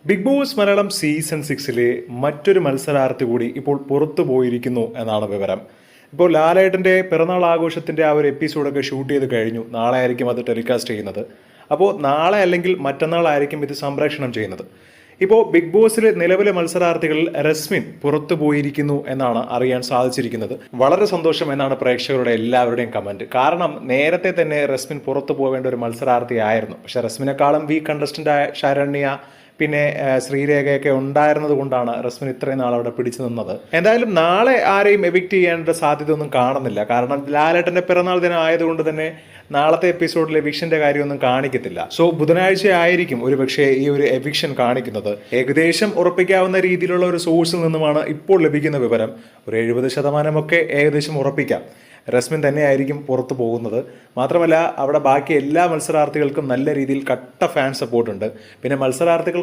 Big boss Malayalam season 6 മറ്റൊരു മത്സരാർത്ഥി കൂടി ഇപ്പോൾ പുറത്തു പോയിരിക്കുന്നു എന്നാണ് വിവരം. ഇപ്പോൾ ലാലേട്ടൻ്റെ പിറന്നാൾ ആഘോഷത്തിൻ്റെ ആ ഒരു എപ്പിസോഡൊക്കെ ഷൂട്ട് ചെയ്ത് കഴിഞ്ഞു. നാളെ ആയിരിക്കും അത് ടെലികാസ്റ്റ് ചെയ്യുന്നത്. അപ്പോൾ നാളെ അല്ലെങ്കിൽ മറ്റന്നാളായിരിക്കും ഇത് സംപ്രേഷണം ചെയ്യുന്നത്. ഇപ്പോൾ ബിഗ് ബോസിലെ നിലവിലെ മത്സരാർത്ഥികളിൽ റസ്മിൻ പുറത്തു പോയിരിക്കുന്നു എന്നാണ് അറിയാൻ സാധിച്ചിരിക്കുന്നത്. വളരെ സന്തോഷം എന്നാണ് പ്രേക്ഷകരുടെ എല്ലാവരുടെയും കമന്റ്. കാരണം നേരത്തെ തന്നെ റസ്മിൻ പുറത്തു പോവേണ്ട ഒരു മത്സരാർത്ഥിയായിരുന്നു. പക്ഷെ റസ്മിനെക്കാളും വീക്ക് കണ്ടസ്റ്റന്റായ ശരണ്യ പിന്നെ ശ്രീരേഖയൊക്കെ ഉണ്ടായിരുന്നത് കൊണ്ടാണ് റസ്മിൻ ഇത്രയും നാൾ അവിടെ പിടിച്ചു നിന്നത്. എന്തായാലും നാളെ ആരെയും എവിക്റ്റ് ചെയ്യേണ്ട സാധ്യത ഒന്നും കാണുന്നില്ല. കാരണം ലാലേട്ടന്റെ പിറന്നാൾ ദിനം ആയതുകൊണ്ട് തന്നെ നാളത്തെ എപ്പിസോഡിൽ എവിക്ഷന്റെ കാര്യമൊന്നും കാണിക്കത്തില്ല. സോ ബുധനാഴ്ച ആയിരിക്കും ഒരുപക്ഷെ ഈ ഒരു എവിക്ഷൻ കാണിക്കുന്നത്. ഏകദേശം ഉറപ്പിക്കാവുന്ന രീതിയിലുള്ള ഒരു സോഴ്സിൽ നിന്നുമാണ് ഇപ്പോൾ ലഭിക്കുന്ന വിവരം. ഒരു 70% ഏകദേശം ഉറപ്പിക്കാം റസ്മിൻ തന്നെയായിരിക്കും പുറത്തു പോകുന്നത്. മാത്രമല്ല അവിടെ ബാക്കി എല്ലാ മത്സരാർത്ഥികൾക്കും നല്ല രീതിയിൽ കട്ട ഫാൻ സപ്പോർട്ടുണ്ട്. പിന്നെ മത്സരാർത്ഥികൾ